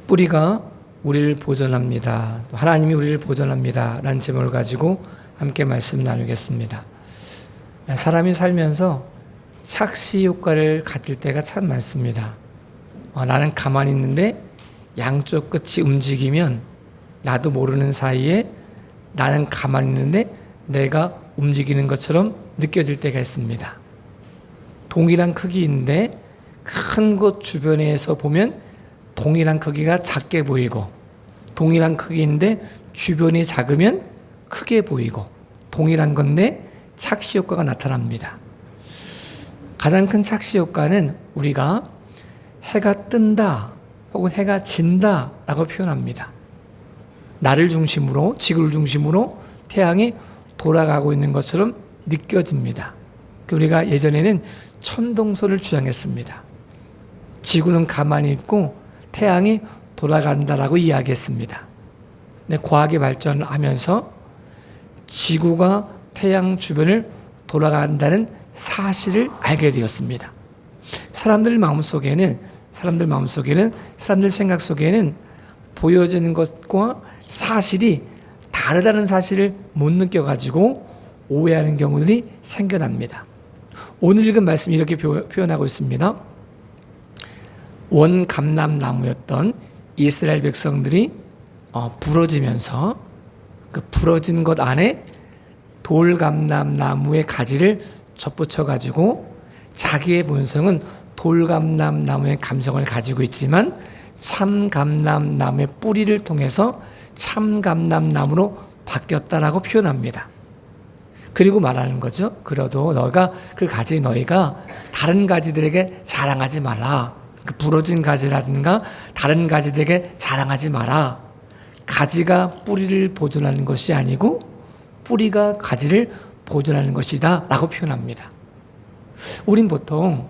뿌리가 우리를 보존합니다. 하나님이 우리를 보존합니다. 라는 제목을 가지고 함께 말씀 나누겠습니다. 사람이 살면서 착시 효과를 가질 때가 참 많습니다. 나는 가만히 있는데 양쪽 끝이 움직이면 나도 모르는 사이에 나는 가만히 있는데 내가 움직이는 것처럼 느껴질 때가 있습니다. 동일한 크기인데 큰 곳 주변에서 보면 동일한 크기가 작게 보이고, 동일한 크기인데 주변이 작으면 크게 보이고, 동일한 건데 착시 효과가 나타납니다. 가장 큰 착시 효과는 우리가 해가 뜬다 혹은 해가 진다 라고 표현합니다. 나를 중심으로, 지구를 중심으로 태양이 돌아가고 있는 것처럼 느껴집니다. 우리가 예전에는 천동설을 주장했습니다. 지구는 가만히 있고 태양이 돌아간다라고 이야기했습니다. 근데 과학이 발전하면서 지구가 태양 주변을 돌아간다는 사실을 알게 되었습니다. 사람들 마음속에는, 사람들 생각 속에는 보여지는 것과 사실이 다르다는 사실을 못 느껴가지고 오해하는 경우들이 생겨납니다. 오늘 읽은 말씀이 이렇게 표현하고 있습니다. 원감람나무였던 이스라엘 백성들이 부러지면서 그 부러진 것 안에 돌감람나무의 가지를 접붙여가지고 자기의 본성은 돌감람나무의 감성을 가지고 있지만 참감람나무의 뿌리를 통해서 참감람나무로 바뀌었다라고 표현합니다. 그리고 말하는 거죠. 그래도 너희가 그 가지 너희가 다른 가지들에게 자랑하지 마라. 그 부러진 가지라든가 다른 가지들에게 자랑하지 마라. 가지가 뿌리를 보존하는 것이 아니고 뿌리가 가지를 보존하는 것이다 라고 표현합니다. 우린 보통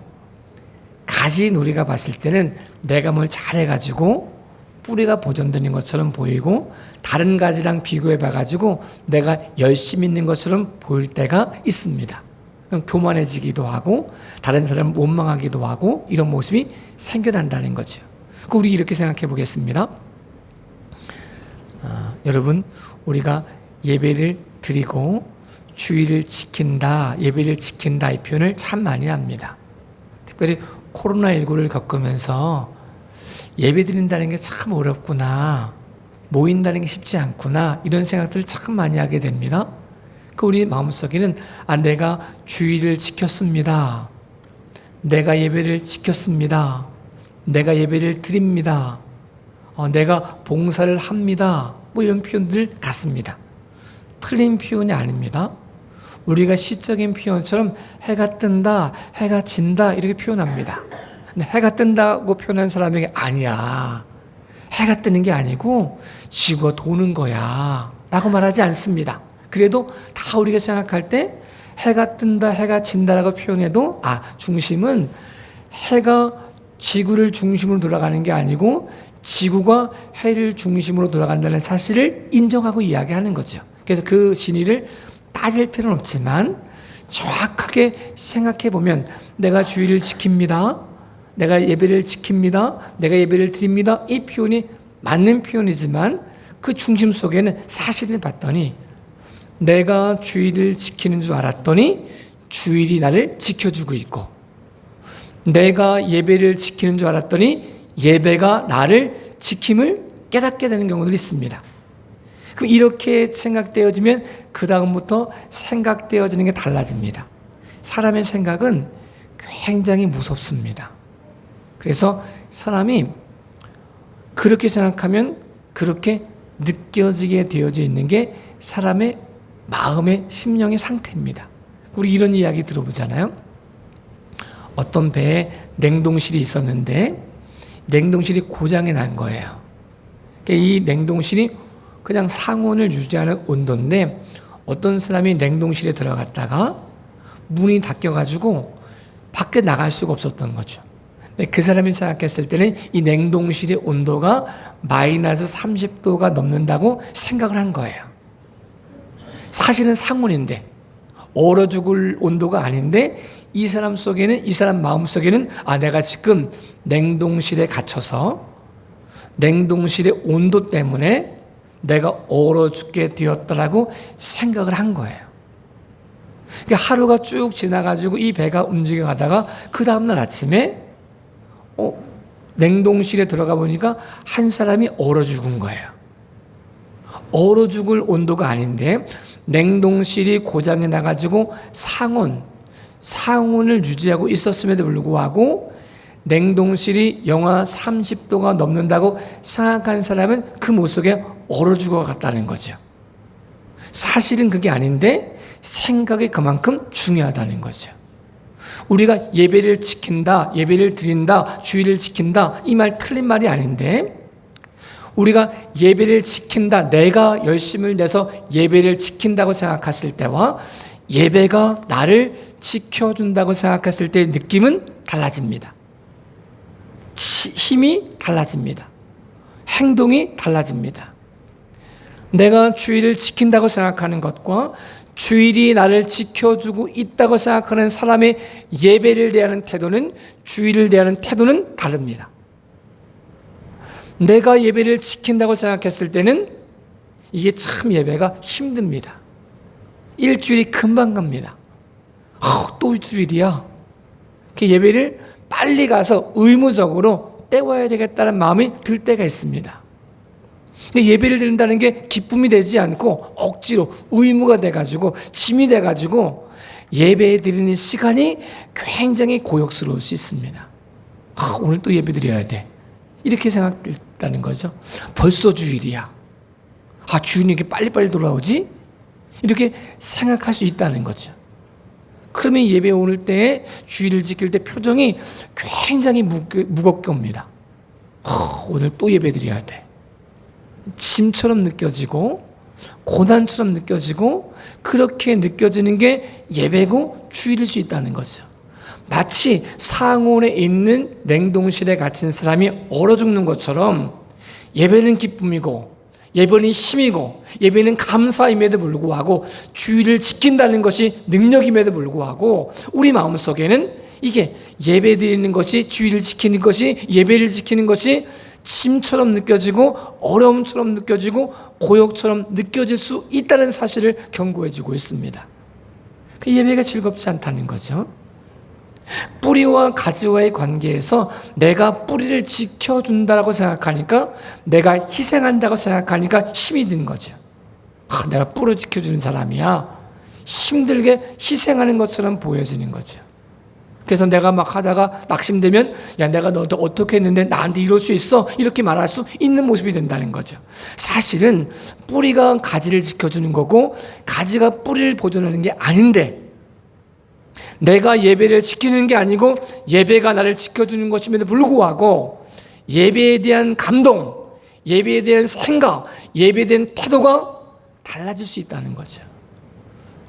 가지 우리가 봤을 때는 내가 뭘 잘해가지고 뿌리가 보존되는 것처럼 보이고 다른 가지랑 비교해 봐가지고 내가 열심히 있는 것처럼 보일 때가 있습니다. 교만해지기도 하고 다른 사람을 원망하기도 하고 이런 모습이 생겨난다는 거죠. 우리 이렇게 생각해 보겠습니다. 여러분, 우리가 예배를 드리고 주의를 지킨다, 예배를 지킨다 이 표현을 참 많이 합니다. 특별히 코로나19를 겪으면서 예배 드린다는 게 참 어렵구나, 모인다는 게 쉽지 않구나 이런 생각들을 참 많이 하게 됩니다. 우리 마음속에는 내가 주의를 지켰습니다. 내가 예배를 지켰습니다. 내가 예배를 드립니다. 내가 봉사를 합니다. 이런 표현들 같습니다. 틀린 표현이 아닙니다. 우리가 시적인 표현처럼 해가 뜬다, 해가 진다 이렇게 표현합니다. 근데 해가 뜬다고 표현한 사람에게 아니야, 해가 뜨는 게 아니고 지구가 도는 거야 라고 말하지 않습니다. 그래도 다 우리가 생각할 때 해가 뜬다, 해가 진다라고 표현해도 중심은 해가 지구를 중심으로 돌아가는 게 아니고 지구가 해를 중심으로 돌아간다는 사실을 인정하고 이야기하는 거죠. 그래서 그 진리를 따질 필요는 없지만 정확하게 생각해 보면 내가 주의를 지킵니다, 내가 예배를 지킵니다, 내가 예배를 드립니다 이 표현이 맞는 표현이지만 그 중심 속에는 사실을 봤더니 내가 주의를 지키는 줄 알았더니 주일이 나를 지켜주고 있고, 내가 예배를 지키는 줄 알았더니 예배가 나를 지킴을 깨닫게 되는 경우들이 있습니다. 그럼 이렇게 생각되어지면 그 다음부터 생각되어지는 게 달라집니다. 사람의 생각은 굉장히 무섭습니다. 그래서 사람이 그렇게 생각하면 그렇게 느껴지게 되어져 있는 게 사람의 마음의 심령의 상태입니다. 우리 이런 이야기 들어보잖아요. 어떤 배에 냉동실이 있었는데 냉동실이 고장이 난 거예요. 이 냉동실이 그냥 상온을 유지하는 온도인데 어떤 사람이 냉동실에 들어갔다가 문이 닫혀가지고 밖에 나갈 수가 없었던 거죠. 그 사람이 생각했을 때는 이 냉동실의 온도가 마이너스 30도가 넘는다고 생각을 한 거예요. 사실은 상온인데 얼어 죽을 온도가 아닌데 이 사람 속에는, 이 사람 마음 속에는 내가 지금 냉동실에 갇혀서 냉동실의 온도 때문에 내가 얼어 죽게 되었다라고 생각을 한 거예요. 그러니까 하루가 쭉 지나가지고 이 배가 움직여가다가 그 다음날 아침에 냉동실에 들어가 보니까 한 사람이 얼어 죽은 거예요. 얼어 죽을 온도가 아닌데 냉동실이 고장이 나가지고 상온을 유지하고 있었음에도 불구하고 냉동실이 영하 30도가 넘는다고 생각한 사람은 그 모습에 얼어 죽어갔다는 거죠. 사실은 그게 아닌데 생각이 그만큼 중요하다는 거죠. 우리가 예배를 지킨다, 예배를 드린다, 주의를 지킨다, 이 말 틀린 말이 아닌데 우리가 예배를 지킨다, 내가 열심을 내서 예배를 지킨다고 생각했을 때와 예배가 나를 지켜준다고 생각했을 때의 느낌은 달라집니다. 힘이 달라집니다. 행동이 달라집니다. 내가 주일을 지킨다고 생각하는 것과 주일이 나를 지켜주고 있다고 생각하는 사람의 예배를 대하는 태도는, 주일을 대하는 태도는 다릅니다. 내가 예배를 지킨다고 생각했을 때는 이게 참 예배가 힘듭니다. 일주일이 금방 갑니다. 또 주일이야. 그 예배를 빨리 가서 의무적으로 때워야 되겠다는 마음이 들 때가 있습니다. 근데 예배를 드린다는 게 기쁨이 되지 않고 억지로 의무가 돼가지고 짐이 돼가지고 예배 드리는 시간이 굉장히 고역스러울 수 있습니다. 오늘 또 예배 드려야 돼. 이렇게 생각했다는 거죠. 벌써 주일이야. 주일이 이렇게 빨리빨리 돌아오지? 이렇게 생각할 수 있다는 거죠. 그러면 예배 오늘 때에 주일을 지킬 때 표정이 굉장히 무겁게 옵니다. 오늘 또 예배 드려야 돼. 짐처럼 느껴지고 고난처럼 느껴지고 그렇게 느껴지는 게 예배고 주일일 수 있다는 거죠. 마치 상온에 있는 냉동실에 갇힌 사람이 얼어 죽는 것처럼 예배는 기쁨이고 예배는 힘이고 예배는 감사임에도 불구하고 주일을 지킨다는 것이 능력임에도 불구하고 우리 마음속에는 이게 예배 드리는 것이, 주일을 지키는 것이, 예배를 지키는 것이 짐처럼 느껴지고 어려움처럼 느껴지고 고역처럼 느껴질 수 있다는 사실을 경고해 주고 있습니다. 그 예배가 즐겁지 않다는 거죠. 뿌리와 가지와의 관계에서 내가 뿌리를 지켜준다고 생각하니까, 내가 희생한다고 생각하니까 힘이 드는 거죠. 내가 뿌리 지켜주는 사람이야. 힘들게 희생하는 것처럼 보여지는 거죠. 그래서 내가 막 하다가 낙심되면 야, 내가 너도 어떻게 했는데 나한테 이럴 수 있어? 이렇게 말할 수 있는 모습이 된다는 거죠. 사실은 뿌리가 가지를 지켜주는 거고 가지가 뿌리를 보존하는 게 아닌데, 내가 예배를 지키는 게 아니고 예배가 나를 지켜주는 것임에도 불구하고 예배에 대한 감동, 예배에 대한 생각, 예배에 대한 태도가 달라질 수 있다는 거죠.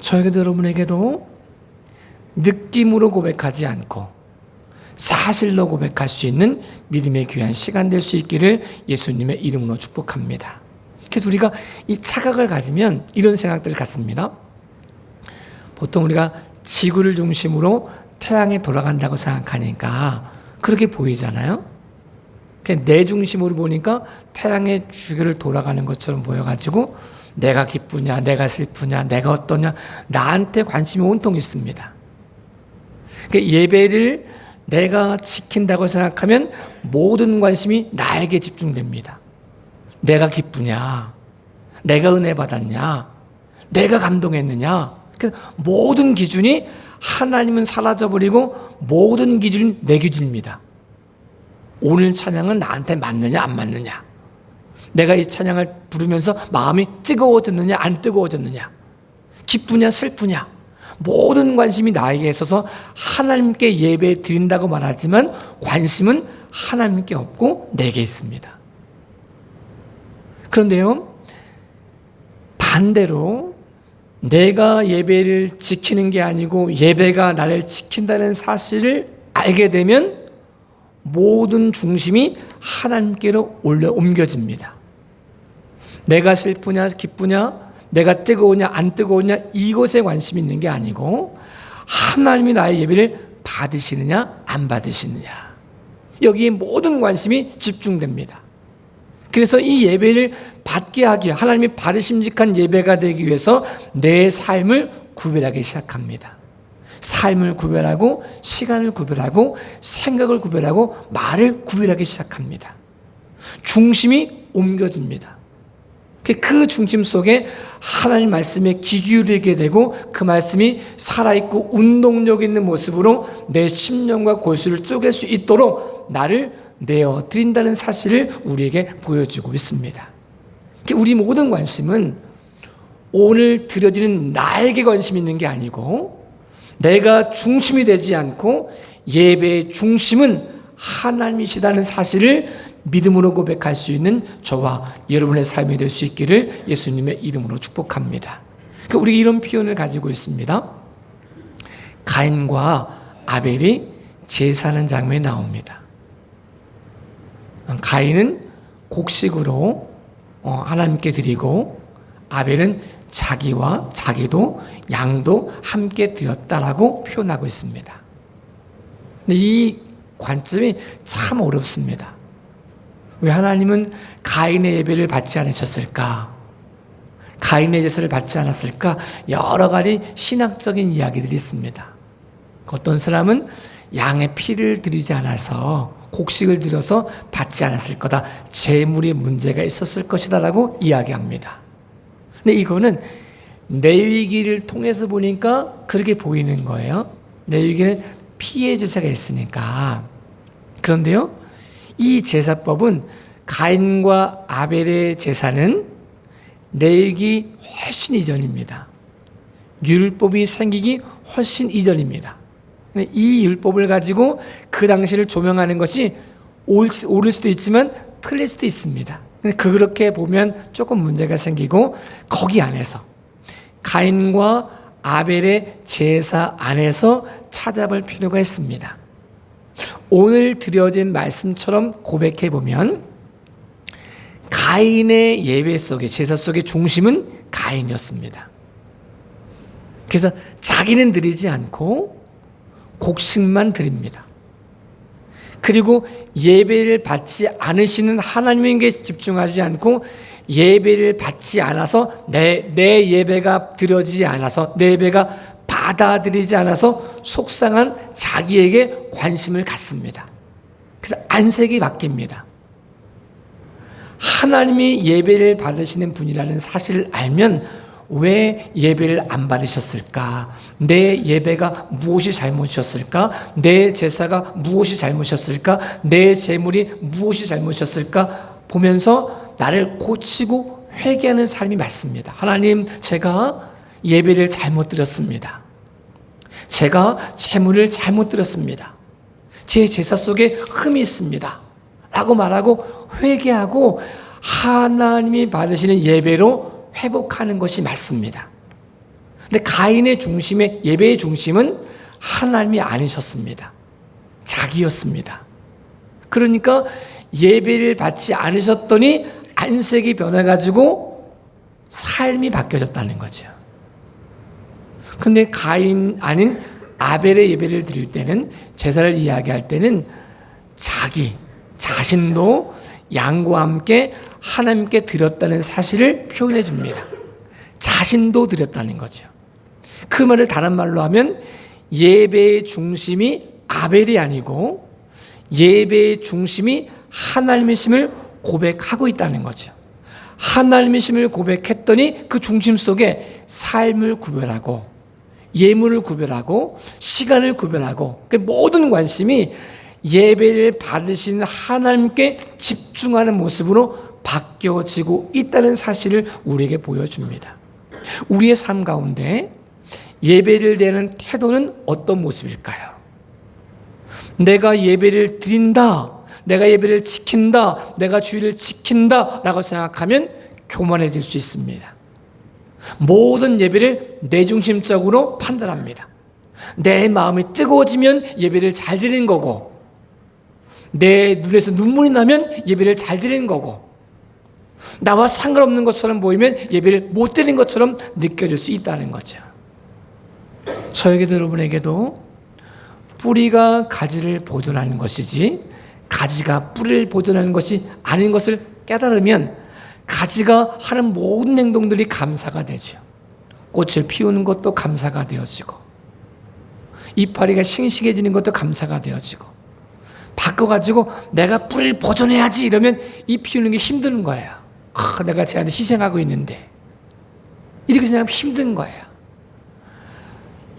저에게도 여러분에게도 느낌으로 고백하지 않고 사실로 고백할 수 있는 믿음의 귀한 시간 될 수 있기를 예수님의 이름으로 축복합니다. 그래서 우리가 이 착각을 가지면 이런 생각들을 갖습니다. 보통 우리가 지구를 중심으로 태양이 돌아간다고 생각하니까 그렇게 보이잖아요. 내 중심으로 보니까 태양의 주기를 돌아가는 것처럼 보여가지고 내가 기쁘냐, 내가 슬프냐, 내가 어떠냐, 나한테 관심이 온통 있습니다. 예배를 내가 지킨다고 생각하면 모든 관심이 나에게 집중됩니다. 내가 기쁘냐, 내가 은혜 받았냐, 내가 감동했느냐, 모든 기준이 하나님은 사라져버리고 모든 기준이 내 기준입니다. 오늘 찬양은 나한테 맞느냐 안 맞느냐, 내가 이 찬양을 부르면서 마음이 뜨거워졌느냐 안 뜨거워졌느냐, 기쁘냐 슬프냐, 모든 관심이 나에게 있어서 하나님께 예배 드린다고 말하지만 관심은 하나님께 없고 내게 있습니다. 그런데요, 반대로 내가 예배를 지키는 게 아니고 예배가 나를 지킨다는 사실을 알게 되면 모든 중심이 하나님께로 옮겨집니다. 내가 슬프냐 기쁘냐, 내가 뜨거우냐 안 뜨거우냐, 이것에 관심이 있는 게 아니고 하나님이 나의 예배를 받으시느냐 안 받으시느냐, 여기에 모든 관심이 집중됩니다. 그래서 이 예배를 받게 하기, 하나님이 받으심직한 예배가 되기 위해서 내 삶을 구별하기 시작합니다. 삶을 구별하고 시간을 구별하고 생각을 구별하고 말을 구별하기 시작합니다. 중심이 옮겨집니다. 그 중심 속에 하나님 말씀에 귀 기울이게 되고 그 말씀이 살아있고 운동력 있는 모습으로 내 심령과 골수를 쪼갤 수 있도록 나를 내어드린다는 사실을 우리에게 보여주고 있습니다. 우리 모든 관심은 오늘 드려지는 나에게 관심이 있는 게 아니고 내가 중심이 되지 않고 예배의 중심은 하나님이시다는 사실을 믿음으로 고백할 수 있는 저와 여러분의 삶이 될 수 있기를 예수님의 이름으로 축복합니다. 우리가 이런 표현을 가지고 있습니다. 가인과 아벨이 제사하는 장면이 나옵니다. 가인은 곡식으로 하나님께 드리고 아벨은 자기도 양도 함께 드렸다라고 표현하고 있습니다. 근데 이 관점이 참 어렵습니다. 왜 하나님은 가인의 예배를 받지 않으셨을까? 가인의 제사를 받지 않았을까? 여러 가지 신학적인 이야기들이 있습니다. 어떤 사람은 양의 피를 드리지 않아서 곡식을 들여서 받지 않았을 거다. 재물이 문제가 있었을 것이다 라고 이야기합니다. 근데 이거는 레위기를 통해서 보니까 그렇게 보이는 거예요. 레위기는 피의 제사가 있으니까. 그런데요, 이 제사법은 가인과 아벨의 제사는 레위기 훨씬 이전입니다. 율법이 생기기 훨씬 이전입니다. 이 율법을 가지고 그 당시를 조명하는 것이 옳을 수도 있지만 틀릴 수도 있습니다. 그렇게 보면 조금 문제가 생기고 거기 안에서 가인과 아벨의 제사 안에서 찾아볼 필요가 있습니다. 오늘 드려진 말씀처럼 고백해보면 가인의 예배 속에 제사 속의 중심은 가인이었습니다. 그래서 자기는 드리지 않고 곡식만 드립니다. 그리고 예배를 받지 않으시는 하나님에게 집중하지 않고 예배를 받지 않아서 내 예배가 드려지지 않아서 내 예배가 받아들이지 않아서 속상한 자기에게 관심을 갖습니다. 그래서 안색이 바뀝니다. 하나님이 예배를 받으시는 분이라는 사실을 알면 왜 예배를 안 받으셨을까? 내 예배가 무엇이 잘못이었을까? 내 제사가 무엇이 잘못이었을까? 내 재물이 무엇이 잘못이었을까? 보면서 나를 고치고 회개하는 삶이 맞습니다. 하나님, 제가 예배를 잘못 드렸습니다. 제가 재물을 잘못 드렸습니다. 제 제사 속에 흠이 있습니다. 라고 말하고 회개하고 하나님이 받으시는 예배로 회복하는 것이 맞습니다. 근데 가인의 중심의 예배의 중심은 하나님이 아니셨습니다. 자기였습니다. 그러니까 예배를 받지 않으셨더니 안색이 변해가지고 삶이 바뀌어졌다는 거죠. 근데 가인 아닌 아벨의 예배를 드릴 때는 제사를 이야기할 때는 자신도 양과 함께 하나님께 드렸다는 사실을 표현해 줍니다. 자신도 드렸다는 거죠. 그 말을 다른 말로 하면 예배의 중심이 아벨이 아니고 예배의 중심이 하나님이심을 고백하고 있다는 거죠. 하나님이심을 고백했더니 그 중심 속에 삶을 구별하고 예물을 구별하고 시간을 구별하고 그 모든 관심이 예배를 받으신 하나님께 집중하는 모습으로 바뀌어지고 있다는 사실을 우리에게 보여줍니다. 우리의 삶 가운데 예배를 드리는 태도는 어떤 모습일까요? 내가 예배를 드린다, 내가 예배를 지킨다, 내가 주의를 지킨다 라고 생각하면 교만해질 수 있습니다. 모든 예배를 내중심적으로 판단합니다. 내 마음이 뜨거워지면 예배를 잘 드리는 거고 내 눈에서 눈물이 나면 예배를 잘 드리는 거고 나와 상관없는 것처럼 보이면 예배를 못 드리는 것처럼 느껴질 수 있다는 거죠. 저에게도 여러분에게도 뿌리가 가지를 보존하는 것이지 가지가 뿌리를 보존하는 것이 아닌 것을 깨달으면 가지가 하는 모든 행동들이 감사가 되죠. 꽃을 피우는 것도 감사가 되어지고, 이파리가 싱싱해지는 것도 감사가 되어지고, 바꿔가지고 내가 뿌리를 보존해야지 이러면 이 피우는 게 힘든 거예요. 내가 쟤한테 희생하고 있는데. 이렇게 생각하면 힘든 거예요.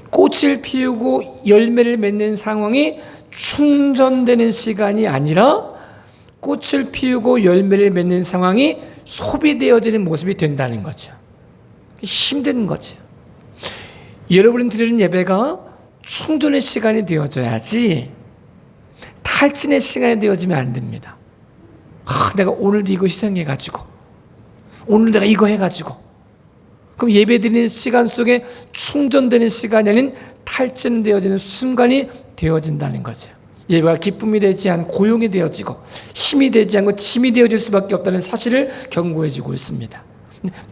꽃을 피우고 열매를 맺는 상황이 충전되는 시간이 아니라 꽃을 피우고 열매를 맺는 상황이 소비되어지는 모습이 된다는 거죠. 힘든 거죠. 여러분이 드리는 예배가 충전의 시간이 되어져야지 탈진의 시간이 되어지면 안 됩니다. 내가 오늘도 이거 희생해가지고, 오늘 내가 이거 해가지고, 그럼 예배 드리는 시간 속에 충전되는 시간이 아닌 탈진되어지는 순간이 되어진다는 거죠. 예배가 기쁨이 되지 않고 고용이 되어지고 힘이 되지 않고 짐이 되어질 수밖에 없다는 사실을 경고해주고 있습니다.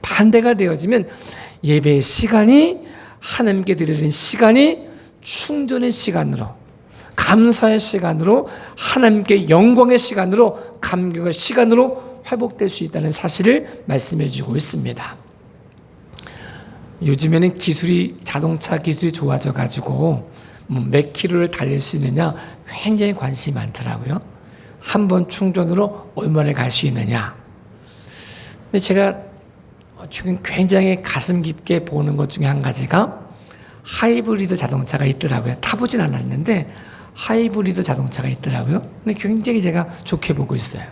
반대가 되어지면 예배의 시간이, 하나님께 드리는 시간이 충전의 시간으로, 감사의 시간으로, 하나님께 영광의 시간으로, 감격의 시간으로 회복될 수 있다는 사실을 말씀해 주고 있습니다. 요즘에는 자동차 기술이 좋아져 가지고 몇 킬로를 달릴 수 있느냐 굉장히 관심이 많더라고요. 한 번 충전으로 얼마를 갈 수 있느냐. 근데 제가 지금 굉장히 가슴 깊게 보는 것 중에 한 가지가 하이브리드 자동차가 있더라고요. 타보진 않았는데 하이브리드 자동차가 있더라고요. 근데 굉장히 제가 좋게 보고 있어요.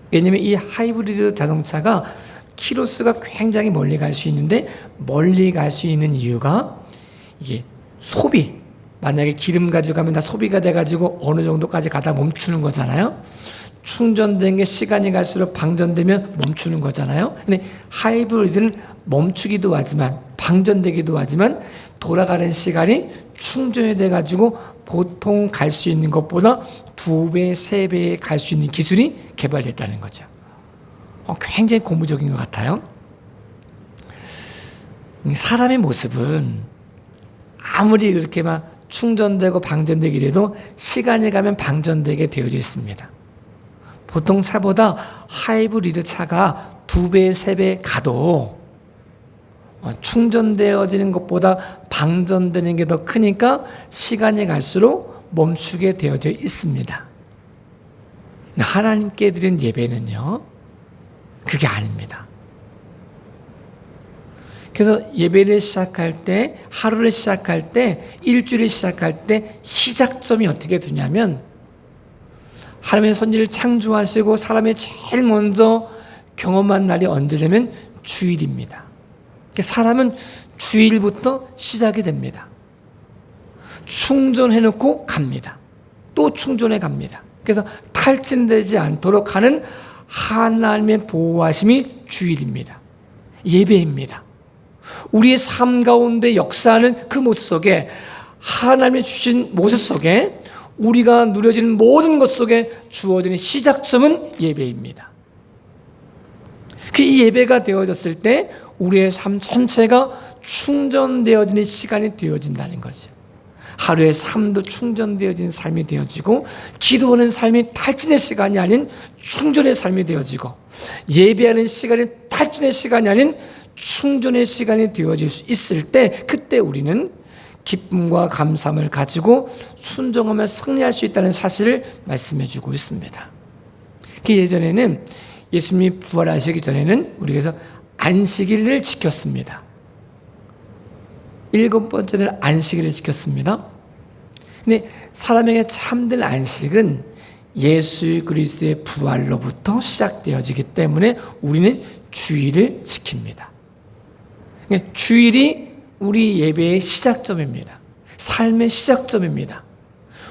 왜냐면 이 하이브리드 자동차가 키로수가 굉장히 멀리 갈 수 있는데, 멀리 갈 수 있는 이유가 이게 소비, 만약에 기름 가져가면 다 소비가 돼가지고 어느 정도까지 가다 멈추는 거잖아요. 충전된 게 시간이 갈수록 방전되면 멈추는 거잖아요. 근데 하이브리드는 멈추기도 하지만, 방전되기도 하지만 돌아가는 시간이 충전이 돼가지고 보통 갈 수 있는 것보다 2배, 3배 갈 수 있는 기술이 개발됐다는 거죠. 굉장히 고무적인 것 같아요. 사람의 모습은 아무리 그렇게 막 충전되고 방전되기를 해도 시간이 가면 방전되게 되어 있습니다. 보통 차보다 하이브리드 차가 2배, 3배 가도 충전되어지는 것보다 방전되는 게 더 크니까 시간이 갈수록 멈추게 되어져 있습니다. 하나님께 드린 예배는요, 그게 아닙니다. 그래서 예배를 시작할 때, 하루를 시작할 때, 일주일을 시작할 때 시작점이 어떻게 되냐면, 하나님의 선지를 창조하시고 사람이 제일 먼저 경험한 날이 언제냐면 주일입니다. 사람은 주일부터 시작이 됩니다. 충전해놓고 갑니다. 또 충전해 갑니다. 그래서 탈진되지 않도록 하는 하나님의 보호하심이 주일입니다. 예배입니다. 우리의 삶 가운데 역사하는 그 모습 속에, 하나님이 주신 모습 속에, 우리가 누려지는 모든 것 속에 주어지는 시작점은 예배입니다. 이 예배가 되어졌을 때 우리의 삶 전체가 충전되어지는 시간이 되어진다는 거죠. 하루의 삶도 충전되어지는 삶이 되어지고, 기도하는 삶이 탈진의 시간이 아닌 충전의 삶이 되어지고, 예배하는 시간이 탈진의 시간이 아닌 충전의 시간이 되어질 수 있을 때, 그때 우리는 기쁨과 감사함을 가지고 순종하며 승리할 수 있다는 사실을 말씀해 주고 있습니다. 그 예전에는, 예수님이 부활하시기 전에는 우리가 안식일을 지켰습니다. 7번째는 안식일을 지켰습니다. 근데 사람에게 참된 안식은 예수 그리스도의 부활로부터 시작되어지기 때문에 우리는 주일을 지킵니다. 주일이 우리 예배의 시작점입니다. 삶의 시작점입니다.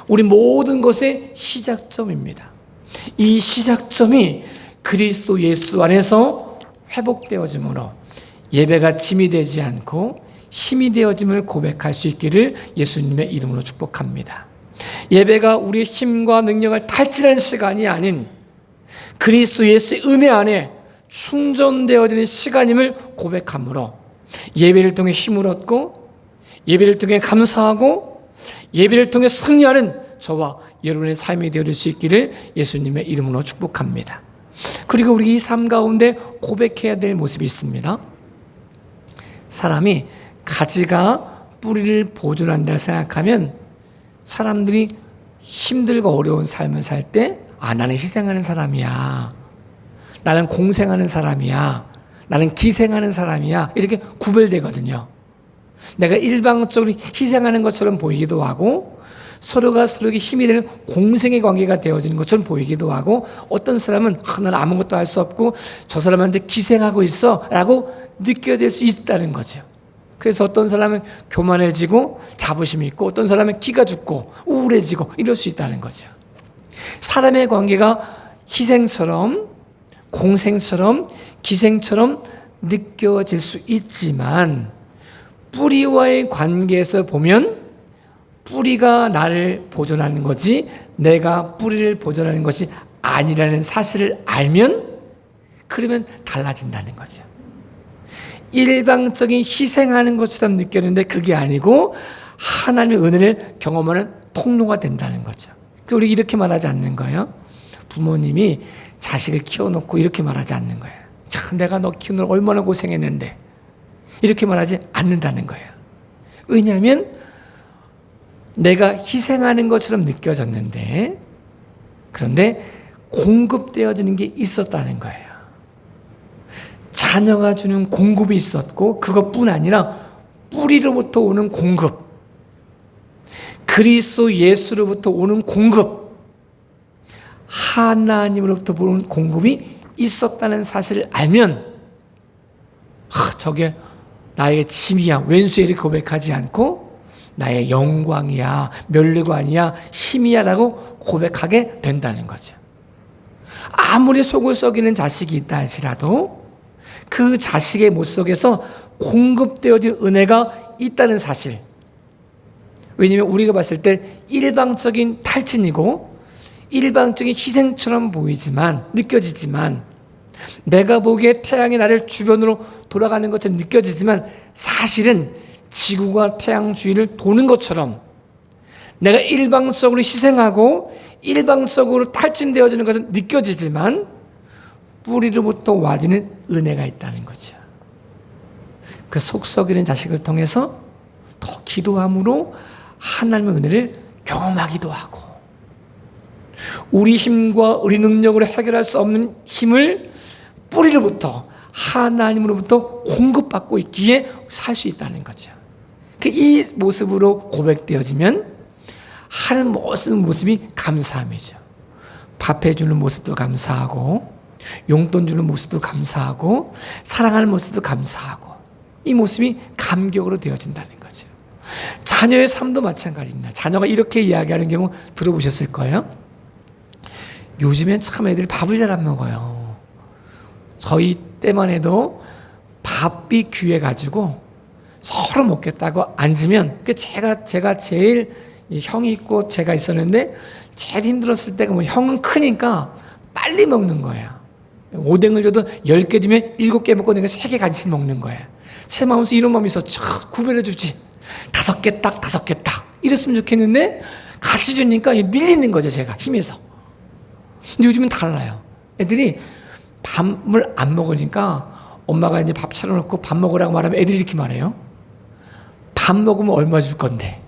우리 모든 것의 시작점입니다. 이 시작점이 그리스도 예수 안에서 회복되어짐으로 예배가 짐이 되지 않고 힘이 되어짐을 고백할 수 있기를 예수님의 이름으로 축복합니다. 예배가 우리의 힘과 능력을 탈진하는 시간이 아닌 그리스도 예수의 은혜 안에 충전되어지는 시간임을 고백함으로 예배를 통해 힘을 얻고, 예배를 통해 감사하고, 예배를 통해 승리하는 저와 여러분의 삶이 되어질 수 있기를 예수님의 이름으로 축복합니다. 그리고 우리 이 삶 가운데 고백해야 될 모습이 있습니다. 사람이 가지가 뿌리를 보존한다고 생각하면 사람들이 힘들고 어려운 삶을 살 때 나는 희생하는 사람이야. 나는 공생하는 사람이야. 나는 기생하는 사람이야. 이렇게 구별되거든요. 내가 일방적으로 희생하는 것처럼 보이기도 하고 서로가 서로에게 힘이 되는 공생의 관계가 되어지는 것처럼 보이기도 하고 어떤 사람은 난 아무것도 할 수 없고 저 사람한테 기생하고 있어 라고 느껴질 수 있다는 거죠. 그래서 어떤 사람은 교만해지고 자부심이 있고 어떤 사람은 기가 죽고 우울해지고 이럴 수 있다는 거죠. 사람의 관계가 희생처럼 공생처럼 기생처럼 느껴질 수 있지만 뿌리와의 관계에서 보면 뿌리가 나를 보존하는 거지 내가 뿌리를 보존하는 것이 아니라는 사실을 알면 그러면 달라진다는 거죠. 일방적인 희생하는 것처럼 느꼈는데 그게 아니고 하나님의 은혜를 경험하는 통로가 된다는 거죠. 우리 이렇게 말하지 않는 거예요. 부모님이 자식을 키워놓고 이렇게 말하지 않는 거예요. 참 내가 너 키우느라 얼마나 고생했는데 이렇게 말하지 않는다는 거예요. 왜냐하면 내가 희생하는 것처럼 느껴졌는데 그런데 공급되어지는 게 있었다는 거예요. 자녀가 주는 공급이 있었고 그것뿐 아니라 뿌리로부터 오는 공급, 그리스도 예수로부터 오는 공급, 하나님으로부터 오는 공급이 있었다는 사실을 알면 저게 나의 짐이야 왼수에 이렇게 고백하지 않고 나의 영광이야 면류관이야 힘이야 라고 고백하게 된다는 거죠. 아무리 속을 썩이는 자식이 있다 할지라도 그 자식의 모습 속에서 공급되어질 은혜가 있다는 사실. 왜냐하면 우리가 봤을 때 일방적인 탈진이고 일방적인 희생처럼 보이지만 느껴지지만 내가 보기에 태양이 나를 주변으로 돌아가는 것처럼 느껴지지만 사실은 지구가 태양 주위를 도는 것처럼 내가 일방적으로 희생하고 일방적으로 탈진되어지는 것은 느껴지지만 뿌리로부터 와지는 은혜가 있다는 거죠. 그 속썩이는 자식을 통해서 더 기도함으로 하나님의 은혜를 경험하기도 하고 우리 힘과 우리 능력으로 해결할 수 없는 힘을 뿌리로부터 하나님으로부터 공급받고 있기에 살 수 있다는 거죠. 이 모습으로 고백되어지면 하는 모습이 감사함이죠. 밥 해주는 모습도 감사하고 용돈 주는 모습도 감사하고 사랑하는 모습도 감사하고 이 모습이 감격으로 되어진다는 거죠. 자녀의 삶도 마찬가지입니다. 자녀가 이렇게 이야기하는 경우 들어보셨을 거예요. 요즘엔 참 애들이 밥을 잘 안 먹어요. 저희 때만 해도 밥이 귀해가지고 서로 먹겠다고 앉으면 제가 제일 형이 있고 제가 있었는데 제일 힘들었을 때가 형은 크니까 빨리 먹는 거예요. 오뎅을 줘도 10개 주면 7개 먹고 내가 3개 간식 먹는 거예요. 제 마음에서 이런 마음이 있어. 구별해 주지. 5개 딱, 5개 딱. 이랬으면 좋겠는데 같이 주니까 밀리는 거죠, 제가 힘에서. 근데 요즘은 달라요. 애들이 밥을 안 먹으니까 엄마가 이제 밥 차려놓고 밥 먹으라고 말하면 애들이 이렇게 말해요. 밥 먹으면 얼마 줄 건데.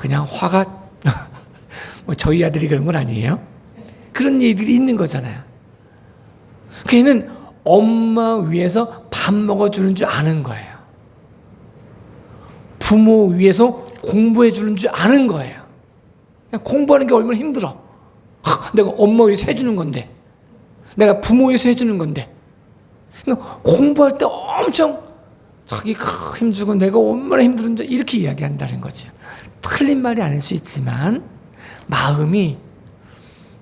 그냥 화가 뭐 저희 아들이 그런 건 아니에요. 그런 일들이 있는 거잖아요. 걔는 엄마 위해서 밥 먹어주는 줄 아는 거예요. 부모 위해서 공부해 주는 줄 아는 거예요. 그냥 공부하는 게 얼마나 힘들어. 내가 엄마 위해서 해주는 건데, 내가 부모 위해서 해주는 건데, 그러니까 공부할 때 엄청 자기 힘주고 내가 얼마나 힘들은지 이렇게 이야기한다는 거죠. 틀린 말이 아닐 수 있지만 마음이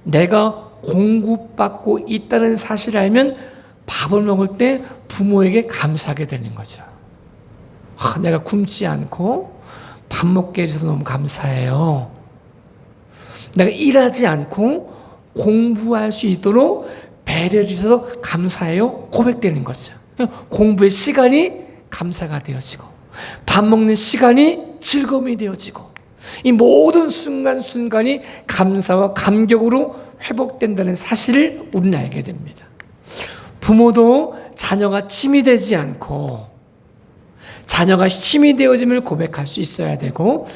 내가 공급받고 있다는 사실을 알면 밥을 먹을 때 부모에게 감사하게 되는 거죠. 내가 굶지 않고 밥 먹게 해줘서 너무 감사해요. 내가 일하지 않고 공부할 수 있도록 배려해 주셔서 감사해요. 고백되는 거죠. 공부의 시간이 감사가 되어지고 밥 먹는 시간이 즐거움이 되어지고 이 모든 순간순간이 감사와 감격으로 회복된다는 사실을 우리는 알게 됩니다. 부모도 자녀가 짐이 되지 않고 자녀가 힘이 되어짐을 고백할 수 있어야 되고,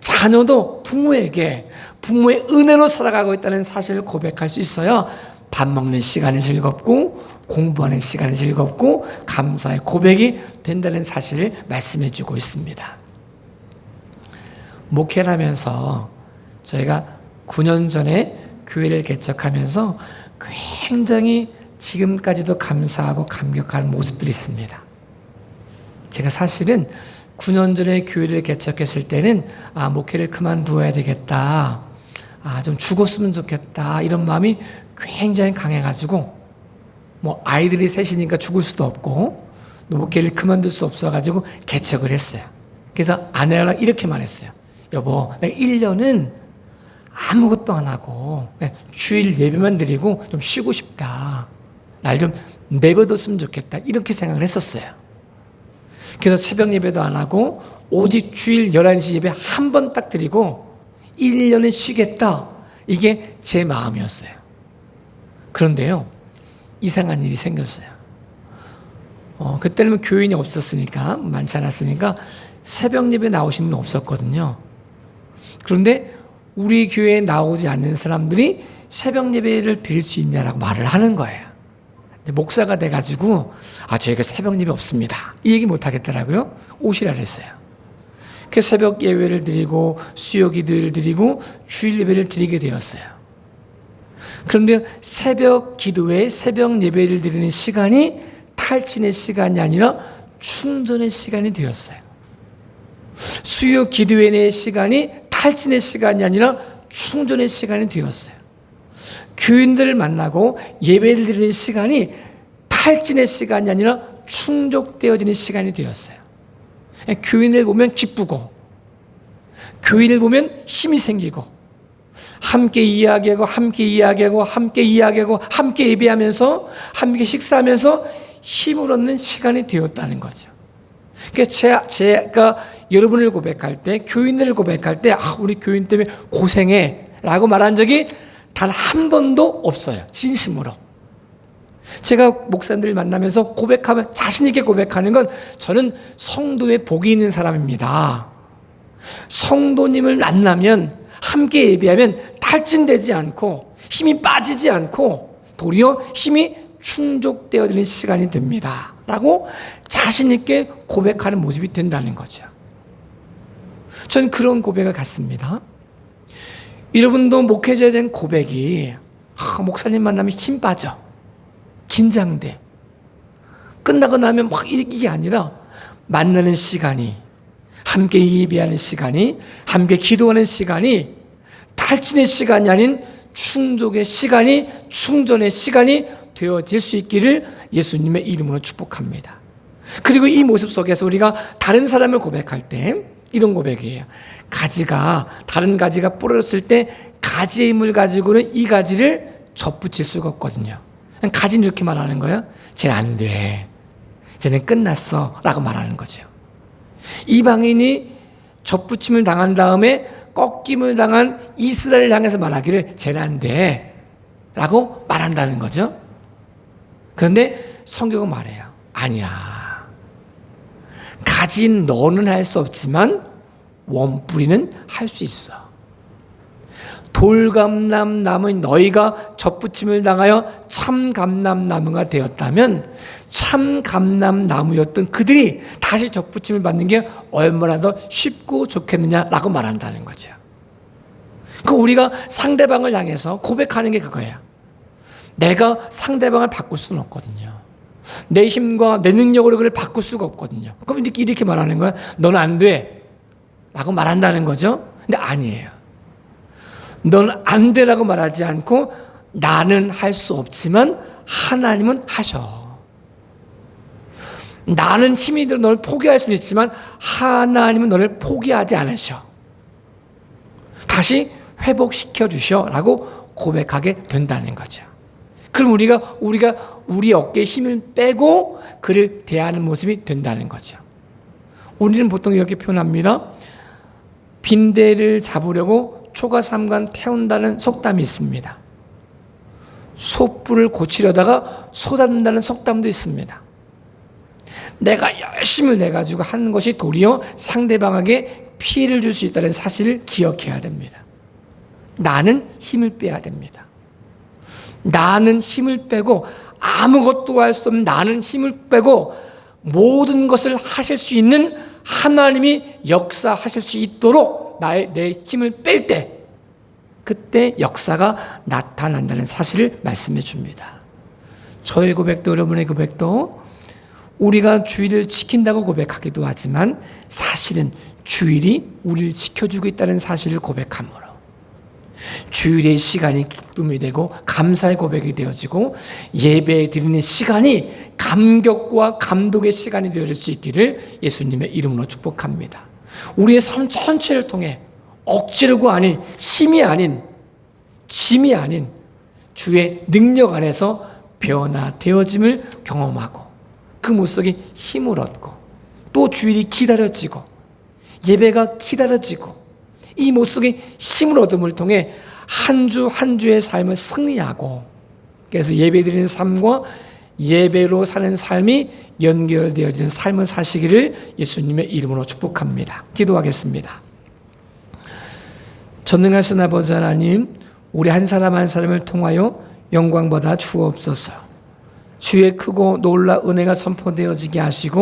자녀도 부모에게 부모의 은혜로 살아가고 있다는 사실을 고백할 수 있어야 밥 먹는 시간이 즐겁고 공부하는 시간이 즐겁고 감사의 고백이 된다는 사실을 말씀해 주고 있습니다. 목회를 하면서 저희가 9년 전에 교회를 개척하면서 굉장히 지금까지도 감사하고 감격하는 모습들이 있습니다. 제가 사실은 9년 전에 교회를 개척했을 때는 목회를 그만두어야 되겠다, 좀 죽었으면 좋겠다, 이런 마음이 굉장히 강해가지고, 아이들이 셋이니까 죽을 수도 없고 또 목회를 그만둘 수 없어가지고 개척을 했어요. 그래서 아내랑 이렇게 말했어요. 여보, 내가 1년은 아무것도 안 하고 주일 예배만 드리고 좀 쉬고 싶다, 날 좀 내버렸으면 좋겠다, 이렇게 생각을 했었어요. 그래서 새벽 예배도 안 하고 오직 주일 11시 예배 한 번 딱 드리고 1년은 쉬겠다, 이게 제 마음이었어요. 그런데요, 이상한 일이 생겼어요. 그때는 교인이 없었으니까, 많지 않았으니까 새벽 예배 나오신 분 없었거든요. 그런데 우리 교회에 나오지 않는 사람들이 새벽 예배를 드릴 수 있냐라고 말을 하는 거예요. 목사가 돼가지고 저희가 새벽 예배 없습니다, 이 얘기 못 하겠더라고요. 오시라 그랬어요. 그래서 새벽 예배를 드리고 수요 기도를 드리고 주일 예배를 드리게 되었어요. 그런데 새벽 기도에 새벽 예배를 드리는 시간이 탈진의 시간이 아니라 충전의 시간이 되었어요. 수요 기도회의 시간이 탈진의 시간이 아니라 충전의 시간이 되었어요. 교인들을 만나고 예배를 드리는 시간이 탈진의 시간이 아니라 충족되어지는 시간이 되었어요. 교인을 보면 기쁘고, 교인을 보면 힘이 생기고, 함께 이야기하고 함께 이야기하고 함께 이야기하고 함께 예배하면서 함께 식사하면서 힘을 얻는 시간이 되었다는 거죠. 그러니까 제가 여러분을 고백할 때, 교인들을 고백할 때 우리 교인 때문에 고생해 라고 말한 적이 단 한 번도 없어요. 진심으로. 제가 목사님들을 만나면서 고백하면, 자신 있게 고백하는 건 저는 성도의 복이 있는 사람입니다. 성도님을 만나면, 함께 예배하면 탈진되지 않고 힘이 빠지지 않고 도리어 힘이 충족되어지는 시간이 됩니다 라고 자신 있게 고백하는 모습이 된다는 거죠. 전 그런 고백을 갖습니다. 여러분도 목회자에 대한 고백이 목사님 만나면 힘 빠져, 긴장돼, 끝나고 나면 이게 아니라 만나는 시간이, 함께 예배하는 시간이, 함께 기도하는 시간이 탈진의 시간이 아닌 충족의 시간이, 충전의 시간이 되어질 수 있기를 예수님의 이름으로 축복합니다. 그리고 이 모습 속에서 우리가 다른 사람을 고백할 때 이런 고백이에요. 다른 가지가 부러졌을 때 가지의 힘을 가지고는 이 가지를 접붙일 수가 없거든요. 가지는 이렇게 말하는 거예요. 쟤는 안 돼, 쟤는 끝났어 라고 말하는 거죠. 이방인이 접붙임을 당한 다음에 꺾임을 당한 이스라엘을 향해서 말하기를 쟤는 안 돼 라고 말한다는 거죠. 그런데 성경은 말해요. 아니야, 가진 너는 할 수 없지만 원뿌리는 할 수 있어. 돌감람나무인 너희가 접붙임을 당하여 참감람나무가 되었다면 참감람나무였던 그들이 다시 접붙임을 받는 게 얼마나 더 쉽고 좋겠느냐라고 말한다는 거죠. 우리가 상대방을 향해서 고백하는 게 그거예요. 내가 상대방을 바꿀 수는 없거든요. 내 힘과 내 능력으로 그를 바꿀 수가 없거든요. 그럼 이렇게 말하는 거야. 너는 안 돼 라고 말한다는 거죠. 근데 아니에요. 너는 안 되라고 말하지 않고 나는 할 수 없지만 하나님은 하셔. 나는 힘이 들어 너를 포기할 수는 있지만 하나님은 너를 포기하지 않으셔. 다시 회복시켜 주셔 라고 고백하게 된다는 거죠. 그럼 우리가 우리 어깨에 힘을 빼고 그를 대하는 모습이 된다는 거죠. 우리는 보통 이렇게 표현합니다. 빈대를 잡으려고 초가삼간 태운다는 속담이 있습니다. 솥불을 고치려다가 쏟아낸다는 속담도 있습니다. 내가 열심을 내가지고 하는 것이 도리어 상대방에게 피해를 줄 수 있다는 사실을 기억해야 됩니다. 나는 힘을 빼야 됩니다. 나는 힘을 빼고 아무것도 할 수 없는 나는 힘을 빼고 모든 것을 하실 수 있는 하나님이 역사하실 수 있도록 내 힘을 뺄 때 그때 역사가 나타난다는 사실을 말씀해 줍니다. 저의 고백도 여러분의 고백도 우리가 주일을 지킨다고 고백하기도 하지만 사실은 주일이 우리를 지켜주고 있다는 사실을 고백함으로 주일의 시간이 기쁨이 되고 감사의 고백이 되어지고 예배 드리는 시간이 감격과 감독의 시간이 되어질 수 있기를 예수님의 이름으로 축복합니다. 우리의 삶 전체를 통해 억지로가 아닌 힘이 아닌 짐이 아닌 주의 능력 안에서 변화되어짐을 경험하고 그 모습에 힘을 얻고 또 주일이 기다려지고 예배가 기다려지고 이 모습에 힘을 얻음을 통해 한 주 한 주의 삶을 승리하고 그래서 예배드리는 삶과 예배로 사는 삶이 연결되어진 삶을 사시기를 예수님의 이름으로 축복합니다. 기도하겠습니다. 전능하신 아버지 하나님, 우리 한 사람 한 사람을 통하여 영광 받아 주옵소서. 주의 크고 놀라 은혜가 선포되어지게 하시고